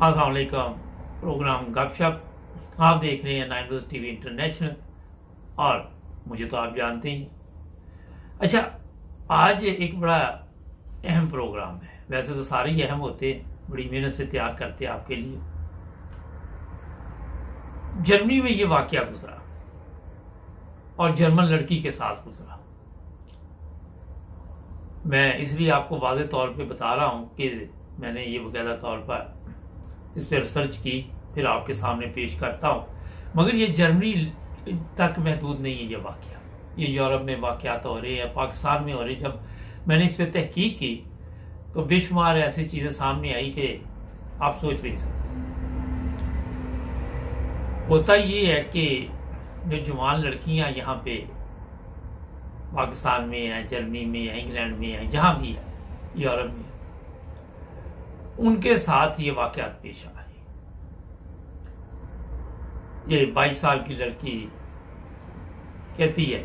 अस्सलाम वालेकुम। प्रोग्राम गपशप आप देख रहे हैं 9 न्यूज़ टीवी इंटरनेशनल और मुझे तो आप जानते ही। अच्छा, आज एक बड़ा अहम प्रोग्राम है। वैसे तो सारे ही अहम होते हैं, बड़ी मेहनत से तैयार करते हैं आपके लिए। जर्मनी में ये वाकया गुजरा और जर्मन लड़की के साथ गुजरा। मैं इसलिए आपको वाज़ेह तौर पे बता रहा हूं कि मैंने ये बकायदा तौर पर इस पर रिसर्च की, फिर आपके सामने पेश करता हूं। मगर ये जर्मनी तक महदूद नहीं है ये वाकया, ये यूरोप में वाकयात हो रहे हैं, पाकिस्तान में हो रहे। जब मैंने इस पर तहकीक की तो बेशुमार ऐसी चीजें सामने आई कि आप सोच नहीं सकते। होता ये है कि जो जवान लड़कियां यहाँ पे पाकिस्तान में है, जर्मनी में है, इंग्लैंड में है, जहां भी है यूरोप में, उनके साथ ये वाकयात पेश आए। ये 22 साल की लड़की कहती है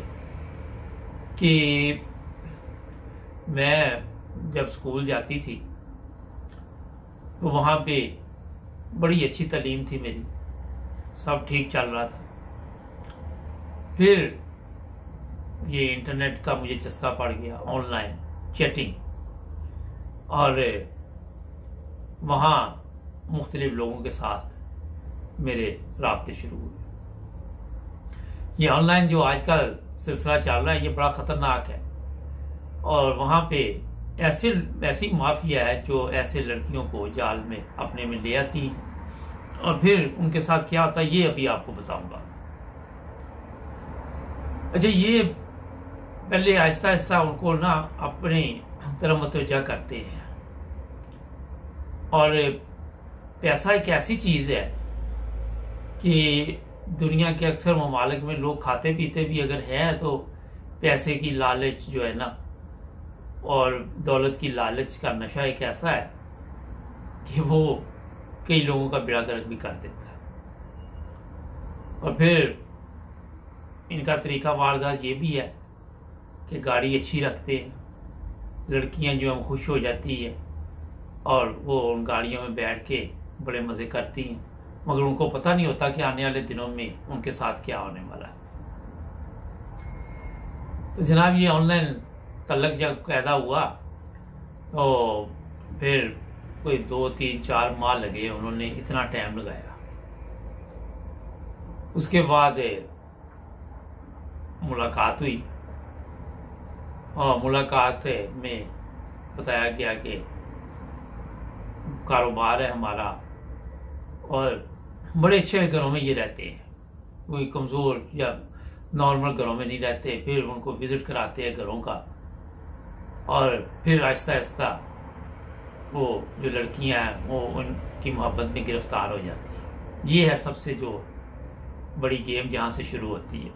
कि मैं जब स्कूल जाती थी तो वहां पे बड़ी अच्छी तालीम थी मेरी, सब ठीक चल रहा था। फिर ये इंटरनेट का मुझे चस्का पड़ गया, ऑनलाइन चैटिंग, और वहां मुख्तलिफ लोगों के साथ मेरे राब्ते शुरू हुए। ये ऑनलाइन जो आजकल सिलसिला चल रहा है ये बड़ा खतरनाक है, और वहां पे ऐसी माफिया है जो ऐसे लड़कियों को जाल में अपने में ले आती, और फिर उनके साथ क्या होता है ये अभी आपको बताऊंगा। अच्छा, ये पहले आहिस्ता आहिस्ता उनको ना अपने तरफ मुतवज्जा करते हैं, और पैसा एक ऐसी चीज है कि दुनिया के अक्सर ममालिक में लोग खाते पीते भी अगर है तो पैसे की लालच जो है ना, और दौलत की लालच का नशा एक ऐसा है कि वो कई लोगों का बेड़ा गर्क भी कर देता है। और फिर इनका तरीका वारदात ये भी है कि गाड़ी अच्छी रखते हैं, लड़कियां जो है खुश हो जाती है और वो उन गाड़ियों में बैठ के बड़े मजे करती हैं, मगर उनको पता नहीं होता कि आने वाले दिनों में उनके साथ क्या होने वाला है। तो जनाब, ये ऑनलाइन तल्लक जब पैदा हुआ तो फिर कोई 2, 3, 4 माह लगे, उन्होंने इतना टाइम लगाया। उसके बाद मुलाकात हुई, और मुलाकात में बताया गया कि कारोबार है हमारा, और बड़े अच्छे घरों में ये रहते हैं, कोई कमजोर या नॉर्मल घरों में नहीं रहते। फिर उनको विजिट कराते हैं घरों का, और फिर आहिस्ता आहिस्ता वो जो लड़कियां हैं वो उनकी मोहब्बत में गिरफ्तार हो जाती है। ये है सबसे जो बड़ी गेम जहां से शुरू होती है,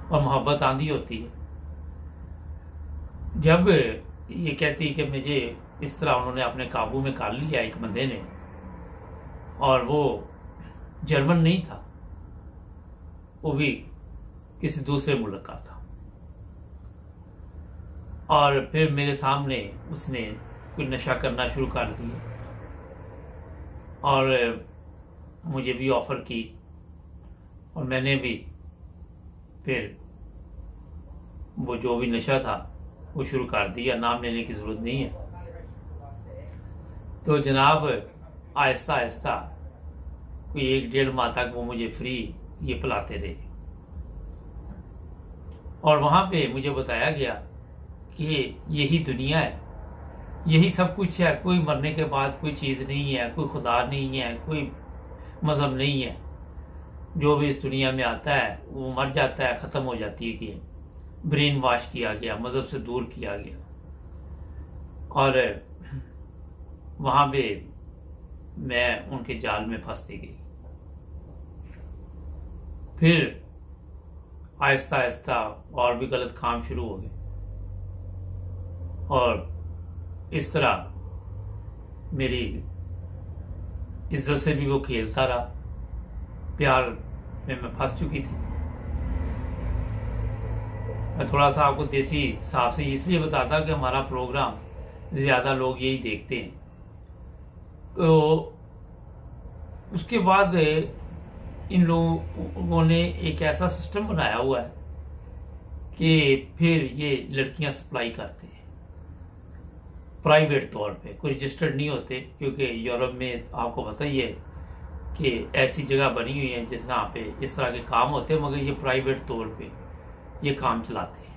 और मोहब्बत आंधी होती है। जब ये कहती है कि मुझे इस तरह उन्होंने अपने काबू में कर लिया एक बंदे ने, और वो जर्मन नहीं था, वो भी किसी दूसरे मुल्क का था, और फिर मेरे सामने उसने कोई नशा करना शुरू कर दिया, और मुझे भी ऑफर की, और मैंने भी फिर वो जो भी नशा था वो शुरू कर दिया। नाम लेने की जरूरत नहीं है। तो जनाब, आहिस्ता आहिस्ता कोई 1-1.5 माह तक वो मुझे फ्री ये पिलाते रहे, और वहां पे मुझे बताया गया कि यही दुनिया है, यही सब कुछ है, कोई मरने के बाद कोई चीज नहीं है, कोई खुदा नहीं है, कोई मजहब नहीं है। जो भी इस दुनिया में आता है वो मर जाता है, खत्म हो जाती है, कि ब्रेन वॉश किया गया, मजहब से दूर किया गया। और वहां पे मैं उनके जाल में फंसती गई। फिर आहिस्ता आहिस्ता और भी गलत काम शुरू हो गए, और इस तरह मेरी इज्जत से भी वो खेलता रहा। प्यार में मैं फंस चुकी थी। मैं थोड़ा सा आपको देसी हिसाब से इसलिए बताता कि हमारा प्रोग्राम ज्यादा लोग यही देखते हैं। तो उसके बाद इन लोगों ने एक ऐसा सिस्टम बनाया हुआ है कि फिर ये लड़कियां सप्लाई करते हैं प्राइवेट तौर पे, कोई रजिस्टर्ड नहीं होते, क्योंकि यूरोप में आपको पता ही है कि ऐसी जगह बनी हुई है जहाँ पे इस तरह के काम होते हैं, मगर ये प्राइवेट तौर पे ये काम चलाते हैं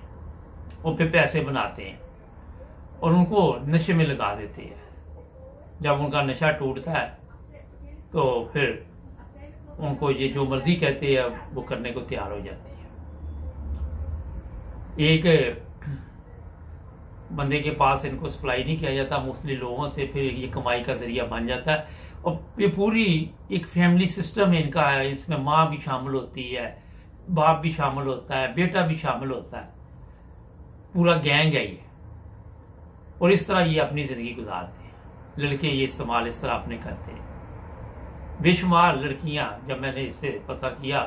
और फिर पैसे बनाते हैं और उनको नशे में लगा देते हैं। जब उनका नशा टूटता है तो फिर उनको ये जो मर्जी कहते हैं वो करने को तैयार हो जाती है। एक बंदे के पास इनको सप्लाई नहीं किया जाता, मुख्तलिफ लोगों से, फिर ये कमाई का जरिया बन जाता है और ये पूरी एक फैमिली सिस्टम है इनका है। इसमें माँ भी शामिल होती है, बाप भी शामिल होता है, बेटा भी शामिल होता है, पूरा गैंग है ये। और इस तरह ये अपनी जिंदगी गुजारते हैं। लड़के ये इस्तेमाल इस तरह अपने करते हैं। बेशुमार लड़कियां, जब मैंने इस पे पता किया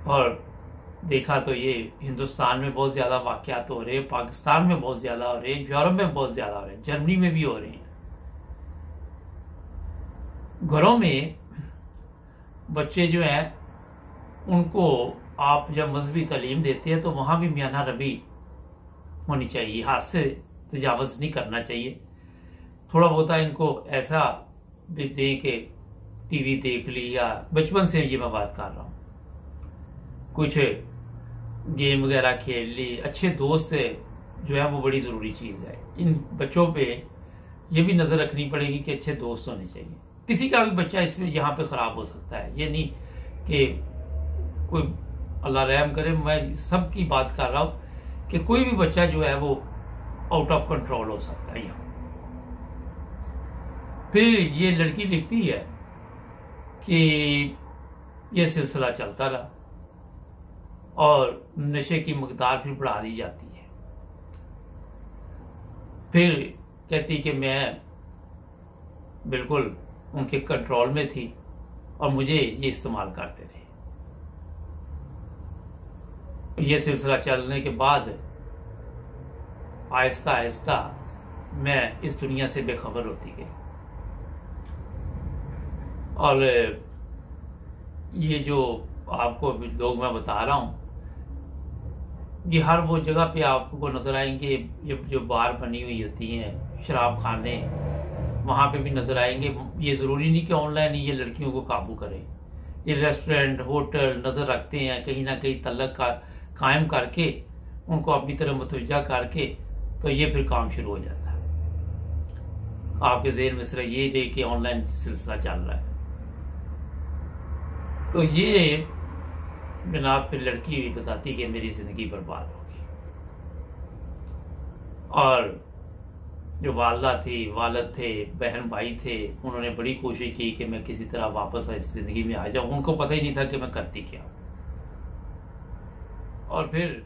और देखा तो ये हिंदुस्तान में बहुत ज्यादा वाकयात हो रहे हैं, पाकिस्तान में बहुत ज्यादा हो रहे हैं, यूरोप में बहुत ज्यादा हो रहे हैं, जर्मनी में भी हो रहे हैं। घरों में बच्चे जो हैं उनको आप जब मजहबी तालीम देते हैं तो वहां भी मियाना रबी होनी चाहिए, हाथ से तजावज नहीं करना चाहिए। थोड़ा बहुत इनको ऐसा भी दें कि टीवी देख ली, या बचपन से ये मैं बात कर रहा हूं, कुछ गेम वगैरह खेल ली, अच्छे दोस्त जो है वो बड़ी जरूरी चीज है। इन बच्चों पे ये भी नजर रखनी पड़ेगी कि अच्छे दोस्त होने चाहिए। किसी का भी बच्चा इसमें यहाँ पे खराब हो सकता है, ये नहीं कि कोई अल्लाह रहम करे, मैं सबकी बात कर रहा हूं कि कोई भी बच्चा जो है वो आउट ऑफ कंट्रोल हो सकता है यहाँ। फिर ये लड़की लिखती है कि यह सिलसिला चलता रहा और नशे की मकदार फिर बढ़ा दी जाती है। फिर कहती कि मैं बिल्कुल उनके कंट्रोल में थी और मुझे ये इस्तेमाल करते रहे। ये सिलसिला चलने के बाद आहिस्ता आहिस्ता मैं इस दुनिया से बेखबर होती गई। और ये जो आपको लोग मैं बता रहा हूं, ये हर वो जगह पे आपको नजर आएंगे। ये जो बार बनी हुई होती हैं, शराब खाने, वहां पे भी नजर आएंगे। ये जरूरी नहीं कि ऑनलाइन ही ये लड़कियों को काबू करें। ये रेस्टोरेंट, होटल नजर रखते हैं, कहीं ना कहीं तल्लक का कायम करके उनको अपनी तरफ मुतवज्जा करके तो ये फिर काम शुरू हो जाता है। आपके ज़हन में सिर्फ ये है कि ऑनलाइन सिलसिला चल रहा है, तो ये जनाब फिर लड़की बताती कि मेरी जिंदगी बर्बाद होगी। और जो वालदा थी, वालद थे, बहन भाई थे, उन्होंने बड़ी कोशिश की कि मैं किसी तरह वापस इस जिंदगी में आ जाऊं। उनको पता ही नहीं था कि मैं करती क्या। और फिर